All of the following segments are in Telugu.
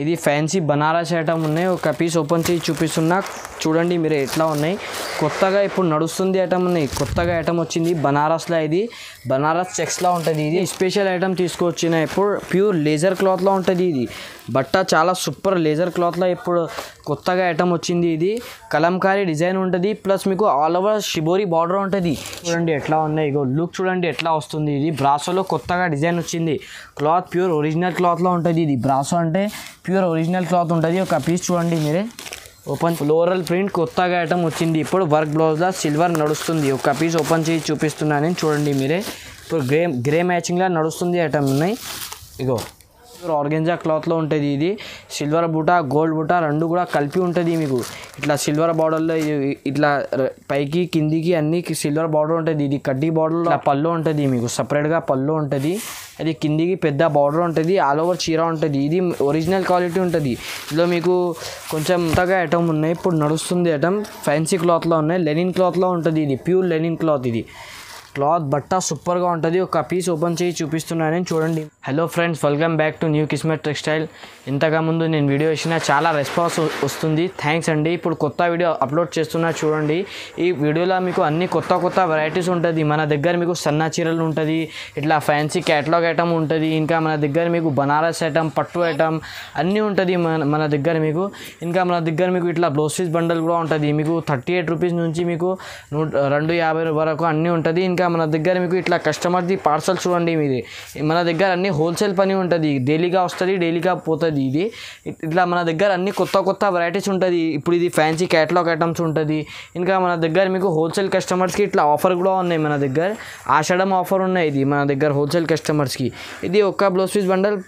ఇది ఫ్యాన్సీ బనారస్ ఐటమ్ ఉన్నాయి. ఒక పీస్ ఓపెన్ చేసి చూపిస్తున్నా చూడండి మీరు ఎట్లా ఉన్నాయి. కొత్తగా ఇప్పుడు నడుస్తుంది ఐటమ్ ఉన్నాయి. కొత్తగా ఐటమ్ వచ్చింది బనారస్లో. ఇది బనారస్ చెక్స్లా ఉంటుంది. ఇది స్పెషల్ ఐటమ్ తీసుకొచ్చిన ఇప్పుడు ప్యూర్ లేజర్ క్లాత్లో ఉంటుంది. ఇది బట్ట చాలా సూపర్ లేజర్ క్లాత్లో ఇప్పుడు కొత్తగా ఐటమ్ వచ్చింది. ఇది కలంకారీ డిజైన్ ఉంటుంది. ప్లస్ మీకు ఆల్ ఓవర్ షిబోరి బార్డర్ ఉంటుంది. చూడండి ఎట్లా ఉన్నాయి. ఇగో లుక్ చూడండి ఎట్లా వస్తుంది. ఇది బ్రాసోలో కొత్తగా డిజైన్ వచ్చింది. క్లాత్ ప్యూర్ ఒరిజినల్ క్లాత్లో ఉంటుంది. ఇది బ్రాసో అంటే ప్యూర్ ఒరిజినల్ క్లాత్ ఉంటుంది. ఒక పీస్ చూడండి మీరే ఓపెన్ ఫ్లోరల్ ప్రింట్ కొత్తగా ఐటమ్ వచ్చింది. ఇప్పుడు వర్క్ బ్లౌజ్లో సిల్వర్ నడుస్తుంది. ఒక పీస్ ఓపెన్ చేసి చూపిస్తున్నాను చూడండి మీరే. ఇప్పుడు గ్రే మ్యాచింగ్లా నడుస్తుంది ఐటమ్ ఉన్నాయి. ఇగో ఆర్గెంజా క్లాత్లో ఉంటుంది. ఇది సిల్వర్ బూటా గోల్డ్ బూటా రెండు కూడా కలిపి ఉంటుంది. మీకు ఇట్లా సిల్వర్ బార్డర్లో ఇట్లా పైకి కిందికి అన్ని సిల్వర్ బార్డర్ ఉంటుంది. ఇది కడ్డీ బార్డర్లో పళ్ళు ఉంటుంది. మీకు సపరేట్గా పళ్ళు ఉంటుంది. అది కిందికి పెద్ద బార్డర్ ఉంటుంది. ఆల్ ఓవర్ చీర ఉంటుంది. ఇది ఒరిజినల్ క్వాలిటీ ఉంటుంది. ఇందులో మీకు కొంచెం కొత్తగా ఐటమ్ ఉన్నాయి. ఇప్పుడు నడుస్తుంది ఐటమ్ ఫ్యాన్సీ క్లాత్లో ఉన్నాయి. లెనిన్ క్లాత్లో ఉంటుంది. ఇది ప్యూర్ లెనిన్ క్లాత్. ఇది క్లాత్ బట్ట సూపర్గా ఉంటుంది. ఒక పీస్ ఓపెన్ చేసి చూపిస్తున్నాను చూడండి. Hello friends, welcome back to new Kismat textile. ఇంతకుముందు నేను వీడియో వేసిన చాలా రెస్పాన్స్ వస్తుంది. థ్యాంక్స్ అండి. ఇప్పుడు కొత్త వీడియో అప్లోడ్ చేస్తున్నా చూడండి. ఈ వీడియోలో మీకు అన్ని కొత్త వెరైటీస్ ఉంటుంది. మన దగ్గర మీకు సన్న చీరలు ఉంటుంది. ఇట్లా ఫ్యాన్సీ క్యాటలాగ్ ఐటమ్ ఉంటుంది. ఇంకా మన దగ్గర మీకు బనారస్ ఐటమ్ పట్టు ఐటమ్ అన్నీ ఉంటుంది మన దగ్గర మీకు. ఇంకా మన దగ్గర మీకు ఇట్లా బ్లౌజ్ పీస్ బండల్ కూడా ఉంటుంది. మీకు 38 రూపీస్ నుంచి మీకు 250 వరకు అన్నీ ఉంటుంది. ఇంకా మన దగ్గర మీకు ఇట్లా కస్టమర్ది పార్సల్ చూడండి. మీది మన దగ్గర అన్ని హోల్సేల్ పని ఉంటుంది. డైలీగా వస్తుంది, డైలీగా పోతుంది. ఇది ఇట్లా మన దగ్గర అన్ని కొత్త వెరైటీస్ ఉంటుంది. ఇప్పుడు ఇది ఫ్యాన్సీ క్యాటలాగ్ ఐటమ్స్ ఉంటుంది. ఇంకా మన దగ్గర మీకు హోల్సేల్ కస్టమర్స్కి ఇట్లా ఆఫర్ కూడా ఉన్నాయి. మన దగ్గర ఆషాఢం ఆఫర్ ఉన్నాయి. ఇది మన దగ్గర హోల్సేల్ కస్టమర్స్కి. ఇది ఒక బ్లౌజ్ పీస్ బండల్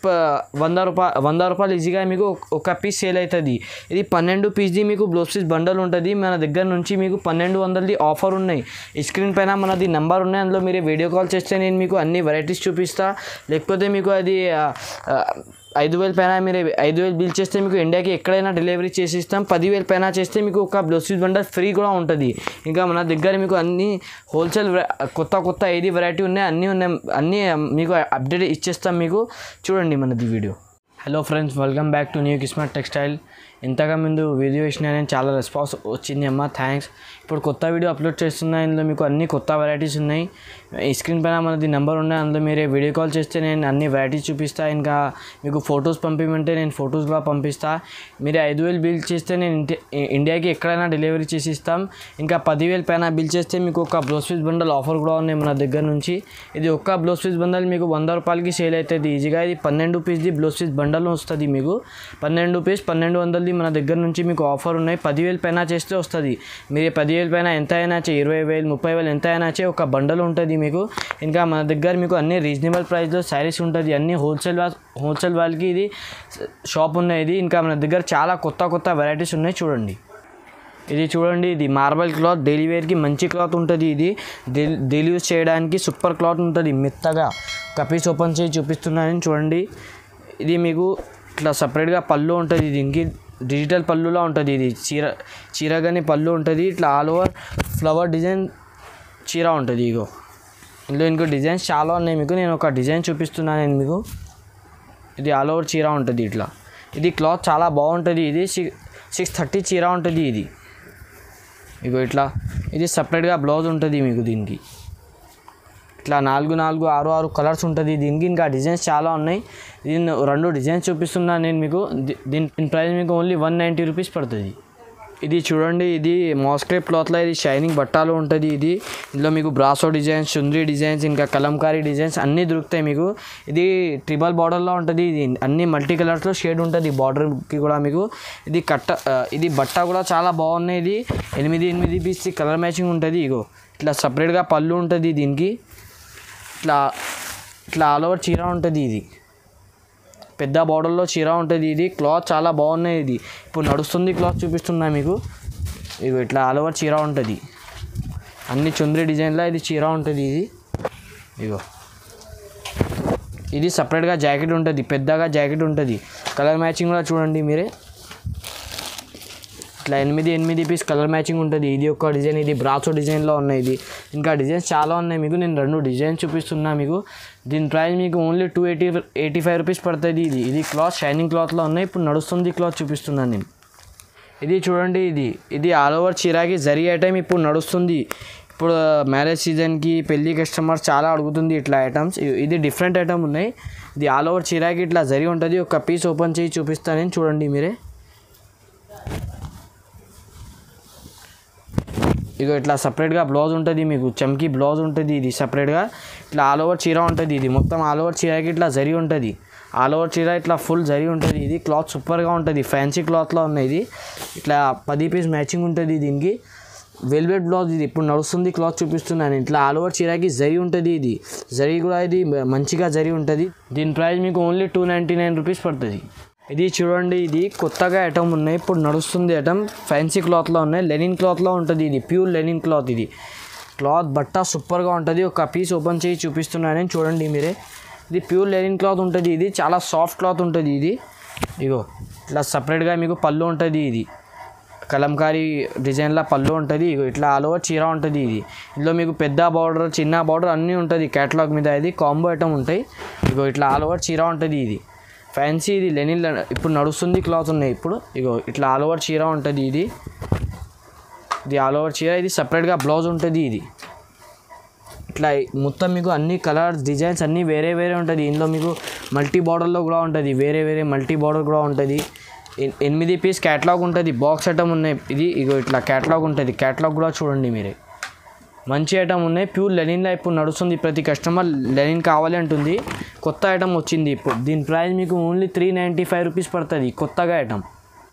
100 రూపాయలు ఈజీగా మీకు ఒక పీస్ సేల్ అవుతుంది. ఇది 12 పీస్ది మీకు బ్లౌజ్ పీస్ బండల్ ఉంటుంది. మన దగ్గర నుంచి మీకు 1200ది ఆఫర్ ఉన్నాయి. ఈ స్క్రీన్ పైన మనది నెంబర్ ఉన్నాయి. అందులో మీరు వీడియో కాల్ చేస్తే నేను మీకు అన్ని వెరైటీస్ చూపిస్తా. లేకపోతే మీకు అది 5,000 పైన మీరు 5,000 బిల్ చేస్తే మీకు ఇండియాకి ఎక్కడైనా డెలివరీ చేసి ఇస్తాం. 10,000 పైన చేస్తే మీకు ఒక బ్లౌజ్ పీస్ బండల్ ఫ్రీ కూడా ఉంటుంది. ఇంకా మన దగ్గర మీకు అన్ని హోల్సేల్ కొత్త ఏది వెరైటీ ఉన్నాయి అన్నీ మీకు అప్డేట్ ఇచ్చేస్తాం. మీకు చూడండి మనది video. Hello friends, welcome back to new Kismat textile. ఇంతకుముందు వీడియో వేసిన నేను చాలా రెస్పాన్స్ వచ్చింది అమ్మ, థ్యాంక్స్. ఇప్పుడు కొత్త వీడియో అప్లోడ్ చేస్తున్నాయి. ఇందులో మీకు అన్ని కొత్త వెరైటీస్ ఉన్నాయి. ఈ స్క్రీన్ పైన మనది నెంబర్ ఉన్నాయి. అందులో మీరు వీడియో కాల్ చేస్తే నేను అన్ని వెరైటీస్ చూపిస్తా. ఇంకా మీకు ఫొటోస్ పంపించమంటే నేను ఫొటోస్ కూడా పంపిస్తా. మీరు 5,000 బిల్ చేస్తే నేను ఇండియాకి ఎక్కడైనా డెలివరీ చేసి ఇస్తాం. ఇంకా 10,000 పైన బిల్ చేస్తే మీకు ఒక బ్లౌజ్ పీస్ బండల్ ఆఫర్ కూడా ఉన్నాయి మన దగ్గర నుంచి. ఇది ఒక్క బ్లౌజ్ పీస్ బండల్ మీకు 100 రూపాయలకి సేల్ అవుతుంది ఈజీగా. ఇది 12 పీస్ది బ్లౌజ్ పీస్ బండల్ వస్తుంది. మీకు 12 పీస్ 1200 మన దగ్గర నుంచి మీకు ఆఫర్ ఉన్నాయి. 10,000 పైన చేస్తే వస్తుంది. మీరు 10,000 పైన ఎంత అయినా 20,000 30,000 ఎంత అయినా ఒక బండల్ ఉంటుంది మీకు. ఇంకా మన దగ్గర మీకు అన్ని రీజనబుల్ ప్రైస్లో శారీస్ ఉంటుంది. అన్ని హోల్సేల్ వాళ్ళకి ఇది షాప్ ఉన్నాయి. ఇంకా మన దగ్గర చాలా కొత్త వెరైటీస్ ఉన్నాయి. చూడండి ఇది చూడండి. ఇది మార్బల్ క్లాత్ డైలీ వేర్కి మంచి క్లాత్ ఉంటుంది. ఇది డైలీ యూజ్ చేయడానికి సూపర్ క్లాత్ ఉంటుంది. మెత్తగా కపీస్ ఓపెన్ చేసి చూపిస్తున్నాను చూడండి. ఇది మీకు ఇట్లా సపరేట్గా పళ్ళు ఉంటుంది. దీనికి డిజిటల్ పళ్ళులా ఉంటుంది. ఇది చీరగానే పళ్ళు ఉంటుంది. ఇట్లా ఆల్ ఓవర్ ఫ్లవర్ డిజైన్ చీర ఉంటుంది. ఇగో ఇందులో ఇంకో డిజైన్స్ చాలా ఉన్నాయి. మీకు నేను ఒక డిజైన్ చూపిస్తున్నాను మీకు. ఇది ఆల్ ఓవర్ చీర ఉంటుంది. ఇట్లా ఇది క్లాత్ చాలా బాగుంటుంది. ఇది 630 చీర ఉంటుంది. ఇది ఇగో ఇట్లా ఇది సపరేట్గా బ్లౌజ్ ఉంటుంది మీకు. దీనికి ఇట్లా 4 6 కలర్స్ ఉంటుంది దీనికి. ఇంకా డిజైన్స్ చాలా ఉన్నాయి. దీన్ని 2 డిజైన్స్ చూపిస్తున్నాను నేను మీకు. దీని ప్రైస్ మీకు ఓన్లీ 190 రూపీస్ పడుతుంది. ఇది చూడండి. ఇది మాస్క్రేప్ క్లాత్లో ఇది షైనింగ్ బట్టాలు ఉంటుంది. ఇందులో మీకు బ్రాసో డిజైన్స్, చుంద్రీ డిజైన్స్, ఇంకా కలంకారీ డిజైన్స్ అన్నీ దొరుకుతాయి మీకు. ఇది ట్రిబల్ బార్డర్లో ఉంటుంది. ఇది అన్ని మల్టీ కలర్స్లో షేడ్ ఉంటుంది బార్డర్కి కూడా మీకు. ఇది బట్ట కూడా చాలా బాగున్నాయి. ఇది 8 పీస్ కలర్ మ్యాచింగ్ ఉంటుంది. ఇగో ఇట్లా సపరేట్గా పళ్ళు ఉంటుంది. దీనికి ఇట్లా ఆల్ ఓవర్ చీర ఉంటుంది. ఇది పెద్ద బార్డర్లో చీర ఉంటుంది. ఇది క్లాత్ చాలా బాగున్నాయి. ఇది ఇప్పుడు నడుస్తుంది క్లాత్ చూపిస్తున్నా మీకు. ఇగో ఇట్లా ఆల్ ఓవర్ చీర ఉంటుంది. అన్ని చుంద్రీ డిజైన్లో ఇది చీర ఉంటుంది. ఇగో ఇది సపరేట్గా జాకెట్ ఉంటుంది. పెద్దగా జాకెట్ ఉంటుంది. కలర్ మ్యాచింగ్ కూడా చూడండి మీరే. ఇట్లా 8 పీస్ కలర్ మ్యాచింగ్ ఉంటుంది. ఇది ఒక డిజైన్, ఇది బ్రాసో డిజైన్లో ఉన్నాయి. ఇది ఇంకా డిజైన్స్ చాలా ఉన్నాయి. మీకు నేను 2 డిజైన్స్ చూపిస్తున్నా. మీకు దీని ప్రైస్ మీకు ఓన్లీ 285 రూపీస్ పడుతుంది. ఇది క్లాత్ షైనింగ్ క్లాత్లో ఉన్నాయి. ఇప్పుడు నడుస్తుంది క్లాత్ చూపిస్తున్నాను నేను. ఇది చూడండి, ఇది ఆల్ ఓవర్ చీరాకి జరీ ఐటమ్ ఇప్పుడు నడుస్తుంది. ఇప్పుడు మ్యారేజ్ సీజన్కి పెళ్ళి కస్టమర్స్ చాలా అడుగుతుంది ఇట్లా ఐటమ్స్. ఇది డిఫరెంట్ ఐటమ్ ఉన్నాయి. ఇది ఆల్ ఓవర్ చీరాకి ఇట్లా జరీ ఉంటుంది. ఒక పీస్ ఓపెన్ చేసి చూపిస్తాను నేను, చూడండి మీరే. ఇగో ఇట్లా సపరేట్గా బ్లౌజ్ ఉంటుంది. మీకు చమ్కీ బ్లౌజ్ ఉంటుంది. ఇది సపరేట్గా ఇట్లా ఆల్ ఓవర్ చీర ఉంటుంది. ఇది మొత్తం ఆల్ ఓవర్ చీరకి ఇట్లా జరీ ఉంటుంది. ఆల్ ఓవర్ చీర ఇట్లా ఫుల్ జరీ ఉంటుంది. ఇది క్లాత్ సూపర్గా ఉంటుంది. ఫ్యాన్సీ క్లాత్లో ఉన్నాయి. ఇది ఇట్లా 10 పీస్ మ్యాచింగ్ ఉంటుంది. దీనికి వెల్వెట్ బ్లౌజ్. ఇది ఇప్పుడు నడుస్తుంది క్లాత్ చూపిస్తున్నాను. ఇట్లా ఆల్ ఓవర్ చీరకి జరీ ఉంటుంది. ఇది జరీ కూడా ఇది మంచిగా జరీ ఉంటుంది. దీని ప్రైస్ మీకు ఓన్లీ 299 రూపీస్ పడుతుంది. ఇది చూడండి, ఇది కొత్తగా ఐటమ్ ఉన్నాయి. ఇప్పుడు నడుస్తుంది ఐటమ్. ఫ్యాన్సీ క్లాత్లో ఉన్నాయి. లెనిన్ క్లాత్లో ఉంటుంది. ఇది ప్యూర్ లెనిన్ క్లాత్. ఇది క్లాత్ బట్ట సూపర్గా ఉంటుంది. ఒక పీస్ ఓపెన్ చేసి చూపిస్తున్నాను చూడండి మీరే. ఇది ప్యూర్ లెనిన్ క్లాత్ ఉంటుంది. ఇది చాలా సాఫ్ట్ క్లాత్ ఉంటుంది. ఇది ఇగో ఇట్లా సపరేట్గా మీకు పళ్ళు ఉంటుంది. ఇది కలంకారీ డిజైన్లో పళ్ళు ఉంటుంది. ఇగో ఇట్లా ఆల్ ఓవర్ చీర ఉంటుంది. ఇది ఇందులో మీకు పెద్ద బార్డర్ చిన్న బార్డర్ అన్నీ ఉంటుంది క్యాటలాగ్ మీద. ఇది కాంబో ఐటమ్ ఉంటాయి. ఇగో ఇట్లా ఆల్ ఓవర్ చీర ఉంటుంది. ఇది ఫ్యాన్సీ, ఇది లెనిన్ ఇప్పుడు నడుస్తుంది క్లాత్ ఉన్నాయి. ఇప్పుడు ఇగో ఇట్లా ఆల్ ఓవర్ చీర ఉంటుంది. ఇది ఆల్ ఓవర్ చీర. ఇది సపరేట్గా బ్లౌజ్ ఉంటుంది. ఇది ఇట్లా మొత్తం మీకు అన్ని కలర్స్ డిజైన్స్ అన్నీ వేరే వేరే ఉంటుంది. ఇందులో మీకు మల్టీ బార్డర్లో కూడా ఉంటుంది. వేరే మల్టీ బార్డర్ కూడా ఉంటుంది. 8 పీస్ క్యాటలాగ్ ఉంటుంది. బాక్స్ ఐటమ్ ఉన్నాయి. ఇది ఇగో ఇట్లా క్యాటలాగ్ ఉంటుంది. క్యాటలాగ్ కూడా చూడండి మీరే. మంచి ఐటమ్ ఉన్నాయి. ప్యూర్ లెనిన్లో ఇప్పుడు నడుస్తుంది. ప్రతి కస్టమర్ లెనిన్ కావాలి అంటుంది. కొత్త ఐటమ్ వచ్చింది ఇప్పుడు. దీని ప్రైస్ మీకు ఓన్లీ 395 రూపీస్ పడుతుంది. కొత్తగా ఐటమ్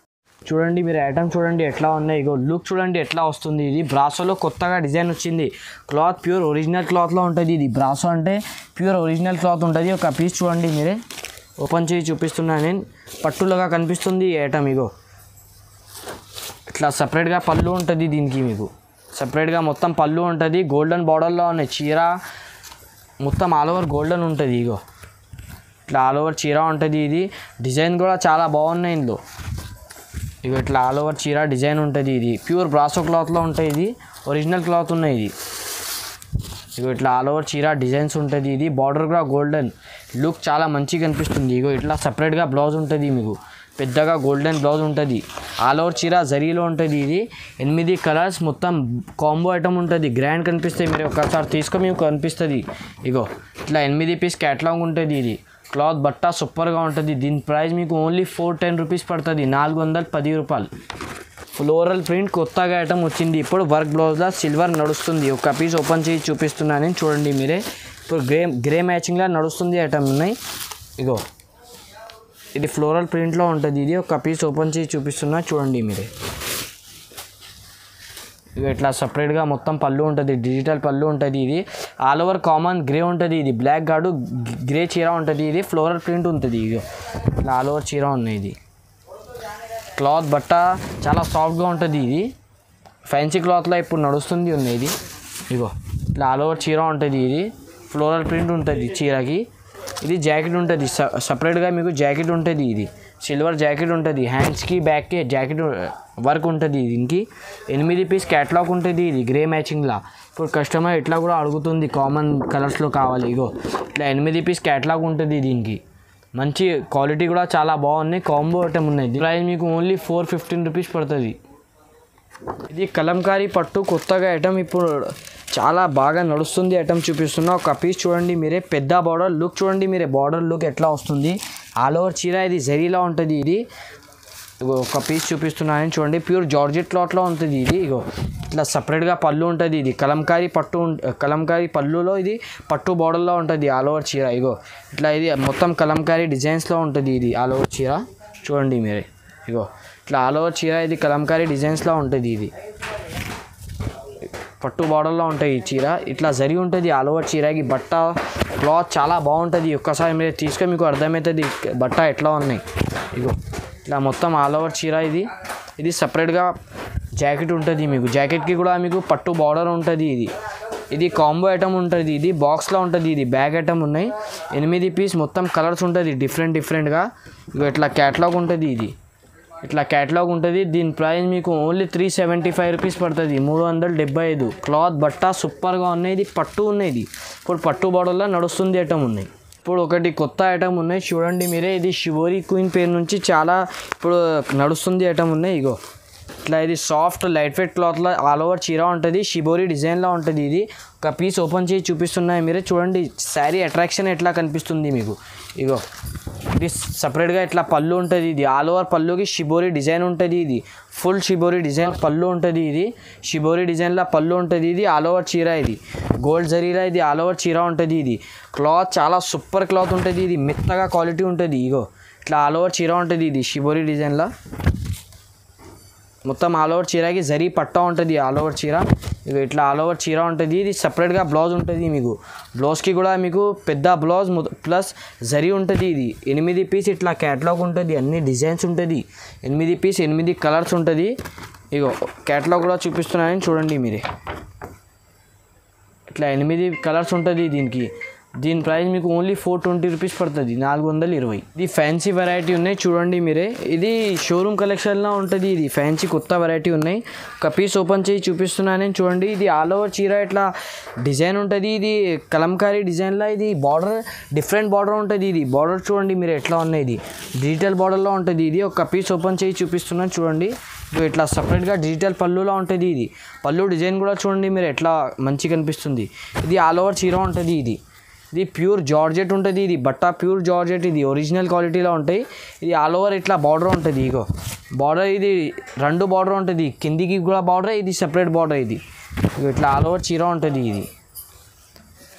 చూడండి మీరు. ఐటమ్ చూడండి ఎట్లా ఉన్నాయి. ఇగో లుక్ చూడండి ఎట్లా వస్తుంది. ఇది బ్రాసోలో కొత్తగా డిజైన్ వచ్చింది. క్లాత్ ప్యూర్ ఒరిజినల్ క్లాత్లో ఉంటుంది. ఇది బ్రాసో అంటే ప్యూర్ ఒరిజినల్ క్లాత్ ఉంటుంది. ఒక పీస్ చూడండి మీరే. ఓపెన్ చేసి చూపిస్తున్నాను నేను. పట్టులాగా కనిపిస్తుంది ఈ ఐటమ్. ఇగో ఇట్లా సపరేట్గా పళ్ళు ఉంటుంది. దీనికి మీకు సపరేట్గా మొత్తం పళ్ళు ఉంటుంది. గోల్డెన్ బార్డర్లో ఉన్నాయి. చీర మొత్తం ఆల్ ఓవర్ గోల్డెన్ ఉంటుంది. ఇగో ఇట్లా ఆల్ ఓవర్ చీర ఉంటుంది. ఇది డిజైన్ కూడా చాలా బాగున్నాయి ఇందులో. ఇగో ఇట్లా ఆల్ ఓవర్ చీర డిజైన్ ఉంటుంది. ఇది ప్యూర్ బ్రాసో క్లాత్లో ఉంటాయి. ఇది ఒరిజినల్ క్లాత్ ఉన్నాయి. ఇది ఇగో ఇట్లా ఆల్ ఓవర్ చీర డిజైన్స్ ఉంటుంది. ఇది బార్డర్ కూడా గోల్డెన్. లుక్ చాలా మంచిగా కనిపిస్తుంది. ఇగో ఇట్లా సపరేట్గా బ్లౌజ్ ఉంటుంది. మీకు పెద్దగా గోల్డెన్ బ్లౌజ్ ఉంటుంది. ఆల్ ఓవర్ చీర జరీలో ఉంటుంది. ఇది 8 కలర్స్ మొత్తం కాంబో ఐటమ్ ఉంటుంది. గ్రాండ్ కనిపిస్తాయి. మీరు ఒకసారి తీసుకొని మీకు కనిపిస్తుంది. ఇగో ఇట్లా 8 పీస్ క్యాటలాగ్ ఉంటుంది. ఇది క్లాత్ బట్ట సూపర్గా ఉంటుంది. దీని ప్రైస్ మీకు ఓన్లీ 410 రూపీస్ పడుతుంది. 410 రూపాయలు. ఫ్లోరల్ ప్రింట్ కొత్తగా ఐటమ్ వచ్చింది. ఇప్పుడు వర్క్ బ్లౌజ్లో సిల్వర్ నడుస్తుంది. ఒక పీస్ ఓపెన్ చేసి చూపిస్తున్నాను చూడండి మీరే. ఇప్పుడు గ్రే మ్యాచింగ్లో నడుస్తుంది ఐటమ్ ఉన్నాయి. ఇగో ఇది ఫ్లోరల్ ప్రింట్లో ఉంటుంది. ఇది ఒక పీస్ ఓపెన్ చేసి చూపిస్తున్నా చూడండి మీరే. ఇక ఇట్లా సపరేట్గా మొత్తం పళ్ళు ఉంటుంది. డిజిటల్ పళ్ళు ఉంటుంది. ఇది ఆల్ ఓవర్ కామన్ గ్రే ఉంటుంది. ఇది బ్లాక్ గాడు గ్రే చీర ఉంటుంది. ఇది ఫ్లోరల్ ప్రింట్ ఉంటుంది. ఇగో ఇట్లా ఆల్ ఓవర్ చీర ఉన్నాయి. ఇది క్లాత్ బట్ట చాలా సాఫ్ట్గా ఉంటుంది. ఇది ఫ్యాన్సీ క్లాత్లో ఇప్పుడు నడుస్తుంది ఉన్నాయి. ఇది ఇగో ఇట్లా ఆల్ ఓవర్ చీర ఉంటుంది. ఇది ఫ్లోరల్ ప్రింట్ ఉంటుంది చీరకి. ఇది జాకెట్ ఉంటుంది. సపరేట్గా మీకు జాకెట్ ఉంటుంది. ఇది సిల్వర్ జాకెట్ ఉంటుంది. హ్యాండ్స్కి బ్యాక్కి జాకెట్ వర్క్ ఉంటుంది. దీనికి 8 పీస్ క్యాటలాగ్ ఉంటుంది. ఇది గ్రే మ్యాచింగ్లా. ఇప్పుడు కస్టమర్ ఇట్లా కూడా అడుగుతుంది కామన్ కలర్స్లో కావాలి. ఇగో ఇట్లా 8 పీస్ క్యాటలాగ్ ఉంటుంది. దీనికి మంచి క్వాలిటీ కూడా చాలా బాగున్నాయి. కాంబో ఐటమ్ ఉన్నాయి. ప్రైస్ మీకు ఓన్లీ 415 రూపీస్ పడుతుంది. ఇది కలంకారీ పట్టు కొత్తగా ఐటమ్ ఇప్పుడు చాలా బాగా నడుస్తుంది. ఐటమ్ చూపిస్తున్నా. ఒక పీస్ చూడండి మీరే. పెద్ద బార్డర్ లుక్ చూడండి మీరే. బార్డర్ లుక్ ఎట్లా వస్తుంది. ఆల్ ఓవర్ చీర ఇది జరీలా ఉంటుంది. ఇది ఒక పీస్ చూపిస్తున్నాను చూడండి. ప్యూర్ జార్జెట్ క్లాత్లో ఉంటుంది. ఇది ఇగో ఇట్లా సపరేట్గా పళ్ళు ఉంటుంది. ఇది కలంకారీ పళ్ళులో ఇది పట్టు బార్డర్లో ఉంటుంది. ఆల్ ఓవర్ చీర ఇగో ఇట్లా ఇది మొత్తం కలంకారీ డిజైన్స్లో ఉంటుంది. ఇది ఆల్ ఓవర్ చీర చూడండి మీరే. ఇగో ఇట్లా ఆల్ ఓవర్ చీర ఇది కలంకారీ డిజైన్స్లో ఉంటుంది. ఇది పట్టు బార్డర్లో ఉంటాయి. ఈ చీర ఇట్లా జరి ఉంటుంది. ఆల్ ఓవర్ చీరకి బట్ట క్లాత్ చాలా బాగుంటుంది. ఒక్కసారి మీరు తీసుకొని మీకు అర్థమవుతుంది బట్ట ఎట్లా ఉన్నాయి. ఇగో ఇట్లా మొత్తం ఆల్ ఓవర్ చీర. ఇది సపరేట్గా జాకెట్ ఉంటుంది. మీకు జాకెట్కి కూడా మీకు పట్టు బార్డర్ ఉంటుంది. ఇది కాంబో ఐటమ్ ఉంటుంది. ఇది బాక్స్లో ఉంటుంది. ఇది బ్యాగ్ ఐటమ్ ఉన్నాయి. 8 పీస్ మొత్తం కలర్స్ ఉంటుంది డిఫరెంట్గా. ఇగో ఇట్లా క్యాటలాగ్ ఉంటుంది. ఇది ఇట్లా క్యాటలాగ్ ఉంటుంది. దీని ప్రైస్ మీకు ఓన్లీ 375 రూపీస్ పడుతుంది, 375. క్లాత్ బట్ట సూపర్గా ఉన్నాయి. ఇది పట్టు ఉన్నాయి. ఇది ఇప్పుడు పట్టు బార్డర్లో నడుస్తుంది ఐటమ్ ఉన్నాయి. ఇప్పుడు ఒకటి కొత్త ఐటమ్ ఉన్నాయి చూడండి మీరే. ఇది షిబోరి క్వీన్ పేరు నుంచి చాలా ఇప్పుడు నడుస్తుంది ఐటమ్ ఉన్నాయి. ఇగో ఇట్లా ఇది సాఫ్ట్ లైట్ వెయిట్ క్లాత్లో ఆల్ ఓవర్ చీర ఉంటుంది. షిబోరి డిజైన్లో ఉంటుంది. ఇది ఒక పీస్ ఓపెన్ చేసి చూపిస్తున్నాయి మీరే చూడండి. శారీ అట్రాక్షన్ ఎట్లా కనిపిస్తుంది మీకు. ఇగో ఇది సపరేట్గా ఇట్లా పళ్ళు ఉంటుంది. ఇది ఆల్ ఓవర్ పళ్ళుకి షిబోరి డిజైన్ ఉంటుంది. ఇది ఫుల్ షిబోరి డిజైన్ పళ్ళు ఉంటుంది. ఇది షిబోరి డిజైన్లో పళ్ళు ఉంటుంది. ఇది ఆల్ ఓవర్ చీర. ఇది గోల్డ్ జరీలా ఇది ఆల్ ఓవర్ చీర ఉంటుంది. ఇది క్లాత్ చాలా సూపర్ క్లాత్ ఉంటుంది. ఇది మెత్తగా క్వాలిటీ ఉంటుంది. ఇగో ఇట్లా ఆల్ ఓవర్ చీర ఉంటుంది. ఇది షిబోరి డిజైన్లో మొత్తం ఆల్ ఓవర్ చీరకి జరీ పట్టా ఉంటుంది. ఆల్ ఓవర్ చీర ఇక ఇట్లా ఆల్ ఓవర్ చీర ఉంటుంది. ఇది సపరేట్గా బ్లౌజ్ ఉంటుంది. మీకు బ్లౌజ్కి కూడా మీకు పెద్ద బ్లౌజ్ ప్లస్ జరీ ఉంటుంది. ఇది 8 పీస్ ఇట్లా క్యాటలాగ్ ఉంటుంది. అన్ని డిజైన్స్ ఉంటుంది. 8 పీస్ 8 కలర్స్ ఉంటుంది. ఇగో క్యాటలాగ్ కూడా చూపిస్తున్నానని చూడండి మీరే. ఇట్లా 8 కలర్స్ ఉంటుంది దీనికి. దీని ప్రైస్ మీకు ఓన్లీ 420 రూపీస్ పడుతుంది, 420. ఇది ఫ్యాన్సీ వెరైటీ ఉన్నాయి చూడండి మీరే. ఇది షోరూమ్ కలెక్షన్లో ఉంటుంది. ఇది ఫ్యాన్సీ కొత్త వెరైటీ ఉన్నాయి. ఒక పీస్ ఓపెన్ చేసి చూపిస్తున్నాను చూడండి. ఇది ఆల్ ఓవర్ చీర ఇట్లా డిజైన్ ఉంటుంది. ఇది కలంకారీ డిజైన్లో ఇది బార్డర్ డిఫరెంట్ బార్డర్ ఉంటుంది. ఇది బార్డర్ చూడండి మీరు ఎట్లా ఉన్నాయి. ఇది డిజిటల్ బార్డర్లో ఉంటుంది. ఇది ఒక పీస్ ఓపెన్ చేసి చూపిస్తున్నాను చూడండి. ఇట్లా సపరేట్గా డిజిటల్ పళ్ళులా ఉంటుంది. ఇది పళ్ళు డిజైన్ కూడా చూడండి మీరు ఎట్లా మంచిగా కనిపిస్తుంది. ఇది ఆల్ ఓవర్ చీర ఉంటుంది. ఇది ప్యూర్ జార్జెట్ ఉంటుంది. ఇది బట్ట ప్యూర్ జార్జెట్. ఇది ఒరిజినల్ క్వాలిటీలో ఉంటాయి. ఇది ఆల్ ఓవర్ ఇట్లా బార్డర్ ఉంటుంది. ఇగో బార్డర్ ఇది 2 బార్డర్ ఉంటుంది. కిందికి కూడా బార్డర్, ఇది సపరేట్ బార్డర్. ఇది ఇట్లా ఆల్ ఓవర్ చీర ఉంటుంది. ఇది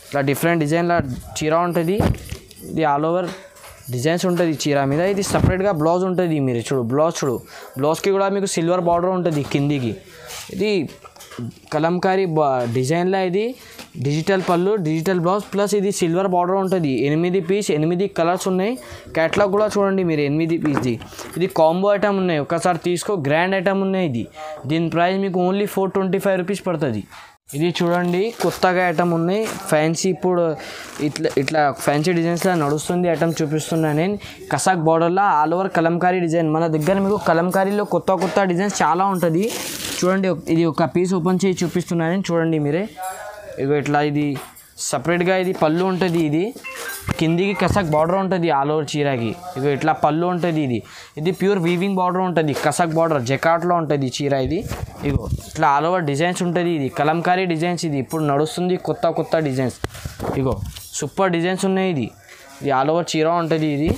ఇట్లా డిఫరెంట్ డిజైన్ల చీర ఉంటుంది. ఇది ఆల్ ఓవర్ డిజైన్స్ ఉంటుంది చీర మీద. ఇది సపరేట్గా బ్లౌజ్ ఉంటుంది. మీరు బ్లౌజ్కి కూడా మీకు సిల్వర్ బార్డర్ ఉంటుంది కిందికి. ఇది కలంకారీ డిజైన్లో ఇది డిజిటల్ పళ్ళు డిజిటల్ బ్లౌజ్ ప్లస్ ఇది సిల్వర్ బార్డర్ ఉంటుంది. 8 పీస్ 8 కలర్స్ ఉన్నాయి. క్యాటలాగ్ కూడా చూడండి మీరు 8 పీస్ది. ఇది కాంబో ఐటమ్ ఉన్నాయి. ఒకసారి తీసుకో గ్రాండ్ ఐటమ్ ఉన్నాయి. దీని ప్రైస్ మీకు ఓన్లీ 425 రూపీస్ పడుతుంది. ఇది చూడండి కొత్తగా ఐటమ్ ఉన్నాయి. ఫ్యాన్సీ ఇప్పుడు ఇట్లా ఫ్యాన్సీ డిజైన్స్లో నడుస్తుంది ఐటమ్ చూపిస్తున్నాను నేను. కసాక్ బార్డర్లో ఆల్ ఓవర్ కలంకారీ డిజైన్. మన దగ్గర మీకు కలంకారీలో కొత్త డిజైన్స్ చాలా ఉంటుంది చూడండి. ఇది ఒక పీస్ ఓపెన్ చేసి చూపిస్తున్నాను చూడండి మీరే. ఇగో ఇట్లా ఇది సపరేట్గా ఇది పళ్ళు ఉంటుంది. ఇది కిందికి కసాక్ బార్డర్ ఉంటుంది ఆల్ ఓవర్ చీరకి. ఇగో ఇట్లా పళ్ళు ఉంటుంది. ఇది ప్యూర్ వీవింగ్ బార్డర్ ఉంటుంది. కసాక్ బార్డర్ జకాట్లో ఉంటుంది చీర. ఇది ఇగో ఇట్లా ఆల్ ఓవర్ డిజైన్స్ ఉంటుంది. ఇది కలంకారీ డిజైన్స్. ఇది ఇప్పుడు నడుస్తుంది కొత్త డిజైన్స్. ఇగో సూపర్ డిజైన్స్ ఉన్నాయి. ఇది ఆల్ ఓవర్ చీర ఉంటుంది. ఇది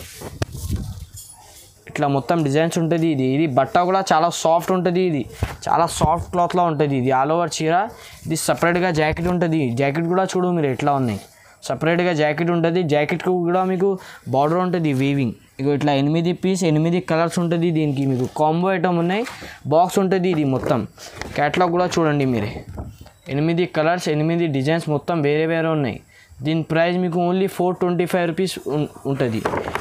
ఇట్లా మొత్తం డిజైన్స్ ఉంటుంది. ఇది బట్ట కూడా చాలా సాఫ్ట్ ఉంటుంది. ఇది చాలా సాఫ్ట్ క్లాత్లో ఉంటుంది. ఇది ఆల్ ఓవర్ చీర. ఇది సపరేట్గా జాకెట్ ఉంటుంది. జాకెట్ కూడా చూడు మీరు ఎట్లా ఉన్నాయి. సపరేట్గా జాకెట్ ఉంటుంది. జాకెట్కి కూడా మీకు బార్డర్ ఉంటుంది వీవింగ్. ఇక ఇట్లా 8 పీస్ 8 కలర్స్ ఉంటుంది. దీనికి మీకు కాంబో ఐటమ్ ఉన్నాయి. బాక్స్ ఉంటుంది. ఇది మొత్తం క్యాటలాగ్ కూడా చూడండి మీరే. 8 కలర్స్ 8 డిజైన్స్ మొత్తం వేరే ఉన్నాయి. దీని ప్రైస్ మీకు ఓన్లీ 425 రూపీస్ ఉంటుంది.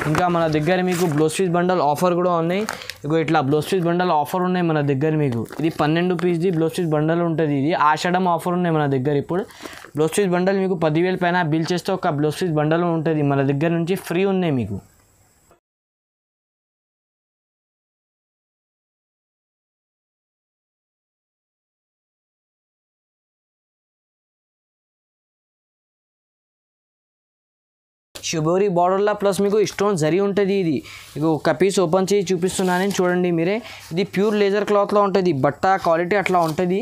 ఇంకా మన దగ్గర మీకు బ్లౌజ్ పీస్ బండల్ ఆఫర్ కూడా ఉన్నాయి. ఇగో ఇట్లా బ్లౌజ్ పీస్ బండల్ ఆఫర్ ఉన్నాయి మన దగ్గర మీకు. ఇది 12 పీస్ది బ్లౌజ్ పీస్ బండల్ ఉంటుంది. ఇది ఆషాఢం ఆఫర్ ఉన్నాయి మన దగ్గర. ఇప్పుడు బ్లౌజ్ పీస్ బండల్ మీకు 10,000 పైన బిల్ చేస్తే ఒక బ్లౌజ్ పీస్ బండల్ ఉంటుంది మన దగ్గర నుంచి ఫ్రీ ఉన్నాయి మీకు. షిబోరి బార్డర్లో ప్లస్ మీకు స్టోన్ జరీ ఉంటుంది. ఇది ఇక ఒక పీస్ ఓపెన్ చేసి చూపిస్తున్నానని చూడండి మీరే. ఇది ప్యూర్ లేజర్ క్లాత్లో ఉంటుంది. బట్ట క్వాలిటీ అట్లా ఉంటుంది.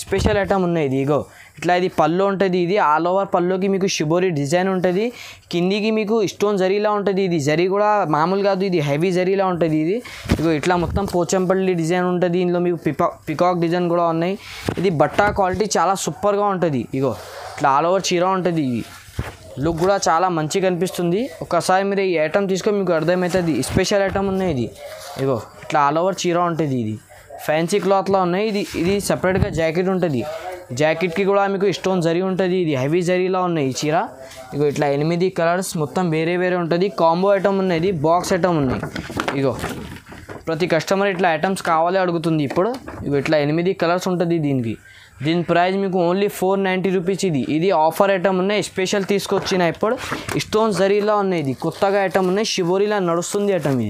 స్పెషల్ ఐటమ్ ఉన్నాయి. ఇది ఇగో ఇట్లా ఇది పళ్ళు ఉంటుంది. ఇది ఆల్ ఓవర్ పళ్ళుకి మీకు షిబోరి డిజైన్ ఉంటుంది. కిందికి మీకు స్టోన్ జరీలా ఉంటుంది. ఇది జరీ కూడా మామూలు కాదు. ఇది హెవీ జరీలా ఉంటుంది. ఇది ఇగో ఇట్లా మొత్తం పోచంపల్లి డిజైన్ ఉంటుంది. ఇందులో మీకు పికాక్ డిజైన్ కూడా ఉన్నాయి. ఇది బట్ట క్వాలిటీ చాలా సూపర్గా ఉంటుంది. ఇగో ఇట్లా ఆల్ ఓవర్ చీర ఉంటుంది. ఇది లుక్ కూడా చాలా మంచిగా కనిపిస్తుంది. ఒకసారి మీరు ఈ ఐటమ్ తీసుకొని మీకు అర్థమవుతుంది. స్పెషల్ ఐటమ్ ఉన్నాయి. ఇది ఇగో ఇట్లా ఆల్ ఓవర్ చీర ఉంటుంది. ఇది ఫ్యాన్సీ క్లాత్లో ఉన్నాయి. ఇది సపరేట్గా జాకెట్ ఉంటుంది. జాకెట్కి కూడా మీకు స్టోన్ జరీ ఉంటుంది. ఇది హెవీ జరీలా ఉన్నాయి ఈ చీర. ఇగో ఇట్లా 8 కలర్స్ మొత్తం వేరే ఉంటుంది. కాంబో ఐటమ్ ఉన్నాయి. ఇది బాక్స్ ఐటమ్ ఉన్నాయి. ఇగో ప్రతి కస్టమర్ ఇట్లా ఐటమ్స్ కావాలి అడుగుతుంది ఇప్పుడు. ఇగో ఇట్లా 8 కలర్స్ ఉంటుంది దీనికి. దీని ప్రైస్ మీకు ఓన్లీ 490 రూపీస్. ఇది ఆఫర్ ఐటమ్ ఉన్నాయి. స్పెషల్ తీసుకొచ్చిన ఇప్పుడు స్టోన్ జరీలా ఉన్నాయి. ఇది కొత్తగా ఐటమ్ ఉన్నాయి. షిబోరిలా నడుస్తుంది ఐటమ్.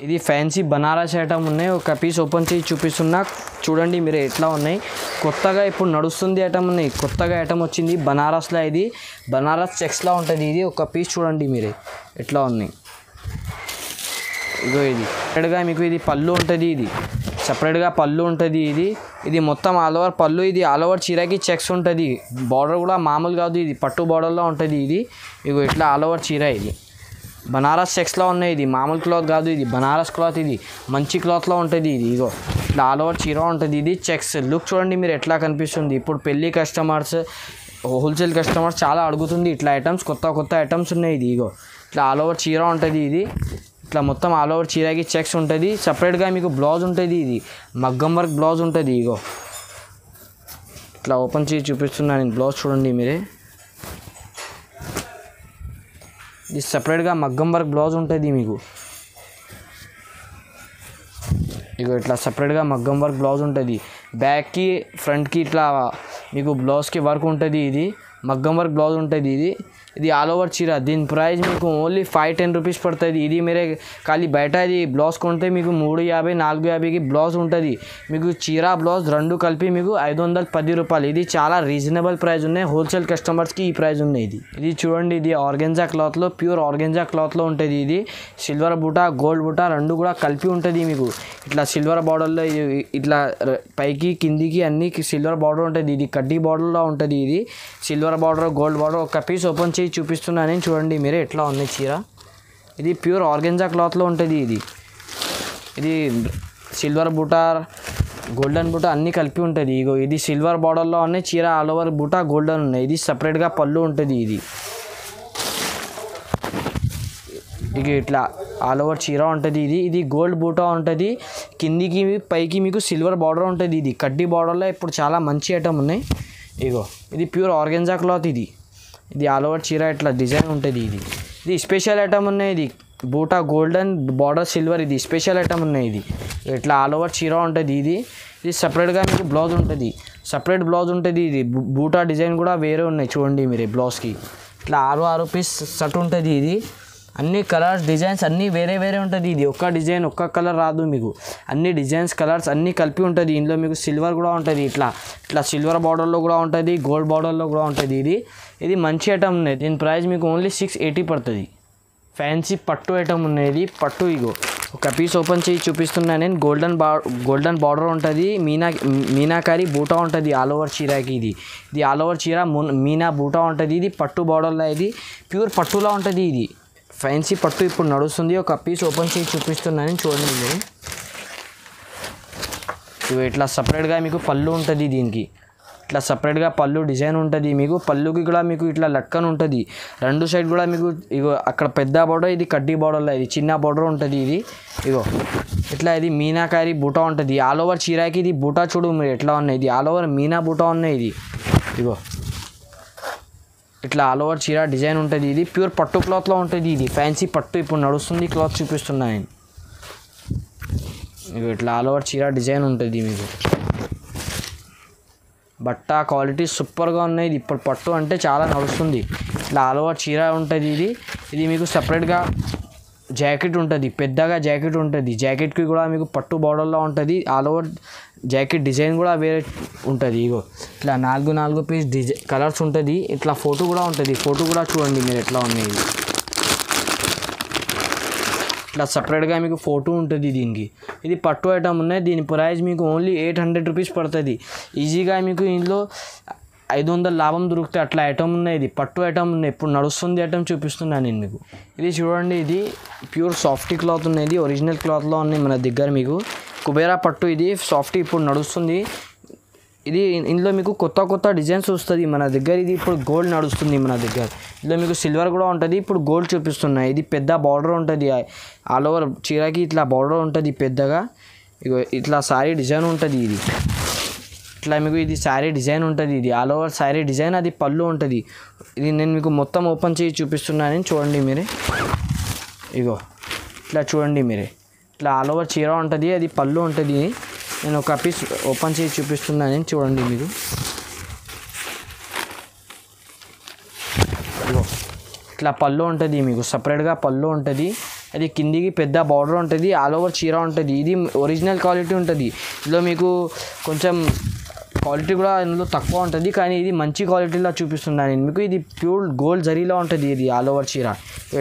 ఇది ఫ్యాన్సీ బనారస్ ఐటమ్ ఉన్నాయి. ఒక పీస్ ఓపెన్ చేసి చూపిస్తున్నా, చూడండి మీరు ఎట్లా ఉన్నాయి. కొత్తగా ఇప్పుడు నడుస్తుంది ఐటమ్ ఉన్నాయి. కొత్తగా ఐటమ్ వచ్చింది బనారస్లో. ఇది బనారస్ చెక్స్లా ఉంటుంది. ఇది ఒక పీస్ చూడండి మీరే ఎట్లా ఉన్నాయి. ఇగో ఇది సపరేట్గా మీకు ఇది పళ్ళు ఉంటుంది. ఇది సపరేట్గా పళ్ళు ఉంటుంది. ఇది మొత్తం ఆల్ ఓవర్ పళ్ళు. ఇది ఆల్ ఓవర్ చీరకి చెక్స్ ఉంటుంది. బార్డర్ కూడా మామూలు కాదు, ఇది పట్టు బార్డర్లో ఉంటుంది. ఇది ఇగో ఇట్లా ఆల్ ఓవర్ చీర. ఇది బనారస్ చెక్స్లో ఉన్నాయి. ఇది మామూలు క్లాత్ కాదు, ఇది బనారస్ క్లాత్. ఇది మంచి క్లాత్లో ఉంటుంది. ఇది ఇగో ఇట్లా ఆల్ ఓవర్ చీర ఉంటుంది. ఇది చెక్స్ లుక్ చూడండి మీరు ఎట్లా కనిపిస్తుంది. ఇప్పుడు పెళ్ళి కస్టమర్స్, హోల్సేల్ కస్టమర్స్ చాలా అడుగుతుంది ఇట్లా ఐటమ్స్. కొత్త ఐటమ్స్ ఉన్నాయి. ఇది ఇగో ఇట్లా ఆల్ ఓవర్ చీర ఉంటుంది. ఇది ఇట్లా మొత్తం ఆల్ ఓవర్ చీరకి చెక్స్ ఉంటుంది. సపరేట్గా మీకు బ్లౌజ్ ఉంటుంది. ఇది మగ్గం వర్క్ బ్లౌజ్ ఉంటుంది. ఇగో ఇట్లా ఓపెన్ చేసి చూపిస్తున్నాను నేను. బ్లౌజ్ చూడండి మీరే. ఇది సపరేట్గా మగ్గం వర్క్ బ్లౌజ్ ఉంటుంది మీకు. ఇగో ఇట్లా సపరేట్గా మగ్గం వర్క్ బ్లౌజ్ ఉంటుంది. బ్యాక్కి ఫ్రంట్కి ఇట్లా మీకు బ్లౌజ్కి వర్క్ ఉంటుంది. ఇది మగ్గం వర్క్ బ్లౌజ్ ఉంటుంది. ఇది ఆల్ ఓవర్ చీర. దీని ప్రైస్ మీకు ఓన్లీ 5-10 రూపీస్ పడుతుంది. ఇది మీరే ఖాళీ బయట ఇది బ్లౌజ్ కొంటే మీకు 350, 450కి బ్లౌజ్ ఉంటుంది. మీకు చీర బ్లౌజ్ రెండు కలిపి మీకు 510 రూపాయలు. ఇది చాలా రీజనబుల్ ప్రైస్ ఉన్నాయి. హోల్సేల్ కస్టమర్స్కి ఈ ప్రైస్ ఉన్నాయి. ఇది చూడండి, ఇది ఆర్గెంజా క్లాత్లో, ప్యూర్ ఆర్గెంజా క్లాత్లో ఉంటుంది. ఇది సిల్వర్ బూటా, గోల్డ్ బూటా రెండు కూడా కలిపి ఉంటుంది. మీకు ఇట్లా సిల్వర్ బార్డర్లో ఇట్లా పైకి కిందికి అన్ని సిల్వర్ బార్డర్ ఉంటుంది. ఇది కడ్డీ బార్డర్లో ఉంటుంది. ఇది సిల్వర్ బార్డర్, గోల్డ్ బార్డర్. ఒక పీస్ ఓపెన్ చేసి చూపిస్తున్నాను నేను. చూడండి మీరే ఎట్లా ఉంది చీర. ఇది ప్యూర్ ఆర్గెంజా క్లాత్లో ఉంటుంది. ఇది సిల్వర్ బూటా, గోల్డెన్ బూటా అన్నీ కలిపి ఉంటుంది. ఇగో ఇది సిల్వర్ బార్డర్లో ఉన్నాయి చీర. ఆల్ ఓవర్ బూటా గోల్డెన్ ఉన్నాయి. ఇది సపరేట్గా పళ్ళు ఉంటుంది. ఇది ఇట్లా ఆల్ ఓవర్ చీర ఉంటుంది. ఇది గోల్డ్ బూటా ఉంటుంది. కిందికి పైకి మీకు సిల్వర్ బార్డర్ ఉంటుంది. ఇది కడ్డీ బార్డర్లో ఇప్పుడు చాలా మంచి ఐటమ్ ఉన్నాయి. ఇగో ఇది ప్యూర్ ఆర్గెంజా క్లాత్. ఇది ఆల్ ఓవర్ చీర ఇట్లా డిజైన్ ఉంటుంది. ఇది స్పెషల్ ఐటమ్ ఉన్నాయి. ఇది బూటా గోల్డెన్, బార్డర్ సిల్వర్. ఇది స్పెషల్ ఐటమ్ ఉన్నాయి. ఇది ఇట్లా ఆల్ ఓవర్ చీర ఉంటుంది. ఇది సపరేట్గా మీకు బ్లౌజ్ ఉంటుంది. సపరేట్ బ్లౌజ్ ఉంటుంది. ఇది బూటా డిజైన్ కూడా వేరే ఉన్నాయి. చూడండి మీరు బ్లౌజ్కి ఇట్లా 6 పీస్ సెట్ ఉంటుంది. ఇది అన్ని కలర్స్ డిజైన్స్ అన్నీ వేరే వేరే ఉంటుంది. ఇది ఒక్క డిజైన్ ఒక్క కలర్ రాదు మీకు. అన్ని డిజైన్స్ కలర్స్ అన్నీ కలిపి ఉంటుంది. ఇందులో మీకు సిల్వర్ కూడా ఉంటుంది. ఇట్లా సిల్వర్ బార్డర్లో కూడా ఉంటుంది, గోల్డ్ బార్డర్లో కూడా ఉంటుంది. ఇది మంచి ఐటమ్ ఉన్నాయి. దీని ప్రైస్ మీకు ఓన్లీ 680 పడుతుంది. ఫ్యాన్సీ పట్టు ఐటమ్ ఉన్నాయి. పట్టు ఇగో ఒక పీస్ ఓపెన్ చేసి చూపిస్తున్నాను నేను. గోల్డెన్ బార్డర్ ఉంటుంది. మీనాకారి బూటా ఉంటుంది ఆల్ ఓవర్ చీరకి. ఇది ఆల్ ఓవర్ చీర మీనా బూటా ఉంటుంది. ఇది పట్టు బార్డర్లో, ఇది ప్యూర్ పట్టులా ఉంటుంది. ఇది ఫ్యాన్సీ పట్టు ఇప్పుడు నడుస్తుంది. ఒక పీస్ ఓపెన్ చేసి చూపిస్తున్నాను చూడండి మీరు. ఇవి ఇట్లా సపరేట్గా మీకు పళ్ళు ఉంటుంది. దీనికి ఇట్లా సపరేట్గా పళ్ళు డిజైన్ ఉంటుంది. మీకు పళ్ళుకి కూడా మీకు ఇట్లా లట్కన్ ఉంటుంది. రెండు సైడ్ కూడా మీకు ఇగో అక్కడ పెద్ద బార్డర్, ఇది కడ్డీ బార్డర్లో ఇది చిన్న బార్డర్ ఉంటుంది. ఇగో ఇట్లా ఇది మీనాకారి బూటా ఉంటుంది. ఆల్ ఓవర్ చీరకి ఇది బూటా చూడు మీరు ఎట్లా ఉన్నాయి. ఇది ఆల్ ఓవర్ మీనా బూటా ఉన్నాయి. ఇగో ఇట్లా ఆల్ ఓవర్ చీర డిజైన్ ఉంటుంది. ఇది ప్యూర్ పట్టు క్లాత్లో ఉంటుంది. ఇది ఫ్యాన్సీ పట్టు ఇప్పుడు నడుస్తుంది క్లాత్ చూపిస్తున్నాను నేను. మీకు ఇట్లా ఆల్ ఓవర్ చీర డిజైన్ ఉంటుంది. మీకు బట్ట క్వాలిటీ సూపర్గా ఉన్నాయి. ఇది ఇప్పుడు పట్టు అంటే చాలా నడుస్తుంది. ఇట్లా ఆల్ ఓవర్ చీర ఉంటుంది. ఇది మీకు సపరేట్గా జాకెట్ ఉంటుంది. పెద్దగా జాకెట్ ఉంటుంది. జాకెట్కి కూడా మీకు పట్టు బార్డర్లో ఉంటుంది. ఆల్ ఓవర్ జాకెట్ డిజైన్ కూడా వేరే ఉంటుంది. ఇగో ఇట్లా 4 పీస్ డిజైన్ కలర్స్ ఉంటుంది. ఇట్లా ఫోటో కూడా ఉంటుంది. ఫోటో కూడా చూడండి మీరు ఎట్లా ఉన్నాయి. ఇట్లా సపరేట్గా మీకు ఫోటో ఉంటుంది దీనికి. ఇది పట్టు ఐటమ్ ఉన్నాయి. దీని ప్రైస్ మీకు ఓన్లీ 800 రూపీస్ పడుతుంది. ఈజీగా మీకు ఇందులో 500 లాభం దొరికితే అట్లా ఐటమ్ ఉన్నాయి. ఇది పట్టు ఐటమ్ ఉన్నాయి. ఇప్పుడు నడుస్తుంది ఐటమ్ చూపిస్తున్నాను నేను మీకు. ఇది చూడండి, ఇది ప్యూర్ సాఫ్టీ క్లాత్ ఉన్నాయి. ఒరిజినల్ క్లాత్లో ఉన్నాయి మన దగ్గర. మీకు కుబేరా పట్టు. ఇది సాఫ్టీ ఇప్పుడు నడుస్తుంది. ఇందులో మీకు కొత్త డిజైన్స్ వస్తుంది మన దగ్గర. ఇది ఇప్పుడు గోల్డ్ నడుస్తుంది మన దగ్గర. ఇందులో మీకు సిల్వర్ కూడా ఉంటుంది. ఇప్పుడు గోల్డ్ చూపిస్తున్నాయి. ఇది పెద్ద బార్డర్ ఉంటుంది. ఆల్ ఓవర్ చీరకి ఇట్లా బార్డర్ ఉంటుంది పెద్దగా. ఇట్లా శారీ డిజైన్ ఉంటుంది. ఇట్లా మీకు ఇది శారీ డిజైన్ ఉంటుంది. ఇది ఆల్ ఓవర్ శారీ డిజైన్. అది పళ్ళు ఉంటుంది. ఇది నేను మీకు మొత్తం ఓపెన్ చేసి చూపిస్తున్నాను చూడండి మీరే. ఇగో ఇట్లా చూడండి మీరే. ఇట్లా ఆల్ ఓవర్ చీర ఉంటుంది. అది పళ్ళు ఉంటుంది. నేను ఒక పీస్ ఓపెన్ చేసి చూపిస్తున్నాను చూడండి మీరు. ఇట్లా పళ్ళు ఉంటుంది. మీకు సపరేట్గా పళ్ళు ఉంటుంది. అది కిందికి పెద్ద బార్డర్ ఉంటుంది, ఆల్ ఓవర్ చీర ఉంటుంది. ఇది ఒరిజినల్ క్వాలిటీ ఉంటుంది. ఇందులో మీకు కొంచెం క్వాలిటీ కూడా ఇందులో తక్కువ ఉంటుంది, కానీ ఇది మంచి క్వాలిటీలో చూపిస్తున్నాను నేను మీకు. ఇది ప్యూర్ గోల్డ్ జరీలో ఉంటుంది. ఇది ఆల్ ఓవర్ చీర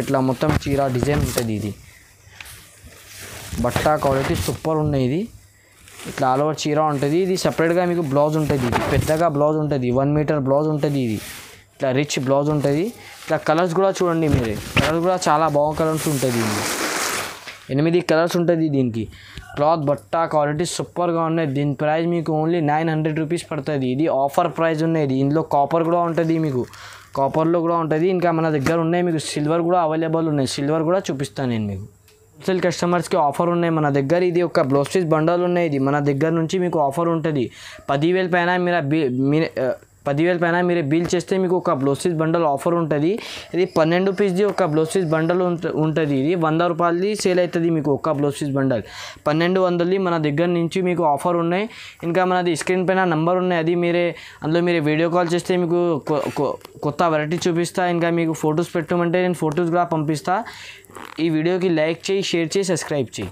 ఇట్లా మొత్తం చీర డిజైన్ ఉంటుంది. ఇది బట్ట క్వాలిటీ సూపర్ ఉన్నాయి. ఇది ఇట్లా ఆల్ ఓవర్ చీర ఉంటుంది. ఇది సపరేట్గా మీకు బ్లౌజ్ ఉంటుంది. ఇది పెద్దగా బ్లౌజ్ ఉంటుంది, 1 మీటర్ బ్లౌజ్ ఉంటుంది. ఇది ఇట్లా రిచ్ బ్లౌజ్ ఉంటుంది. ఇట్లా కలర్స్ కూడా చూడండి మీరే, కలర్స్ కూడా చాలా బాగా కలర్స్ ఉంటుంది. 8 కలర్స్ ఉంటుంది దీనికి. క్లాత్ బట్ట క్వాలిటీ సూపర్గా ఉన్నాయి. దీని ప్రైస్ మీకు ఓన్లీ 900 రూపీస్ పడుతుంది. ఇది ఆఫర్ ప్రైస్ ఉన్నది. ఇందులో కాపర్ కూడా ఉంటుంది, మీకు కాపర్లో కూడా ఉంటుంది. ఇంకా మన దగ్గర ఉన్నాయి మీకు సిల్వర్ కూడా అవైలబుల్ ఉన్నాయి. సిల్వర్ కూడా చూపిస్తాను నేను మీకు. హోల్సేల్ కస్టమర్స్కి ఆఫర్ ఉన్నాయి మన దగ్గర. ఇది ఒక బ్లౌజ్ పీస్ బండల్ ఉన్నాయి. ఇది మన దగ్గర నుంచి మీకు ఆఫర్ ఉంటుంది. 10,000 పైన మీరు బిల్ చేస్తే మీకు ఒక బ్లౌజ్ పీస్ బండల్ ఆఫర్ ఉంటుంది. ఇది 12 పీస్ది ఒక బ్లౌజ్ పీస్ బండల్ ఉంటుంది. ఇది 100 రూపాయలది సేల్ అవుతుంది మీకు ఒక బ్లౌజ్ పీస్ బండల్. 1200 మన దగ్గర నుంచి మీకు ఆఫర్ ఉన్నాయి. ఇంకా మనది స్క్రీన్ పైన నంబర్ ఉన్నాయి, అది అందులో మీరు వీడియో కాల్ చేస్తే మీకు కొత్త వెరైటీ చూపిస్తా. ఇంకా మీకు ఫొటోస్ పెట్టమంటే నేను ఫొటోస్ కూడా పంపిస్తా. ఈ వీడియోకి లైక్ చేయి, షేర్ చేయి, సబ్స్క్రైబ్ చేయి.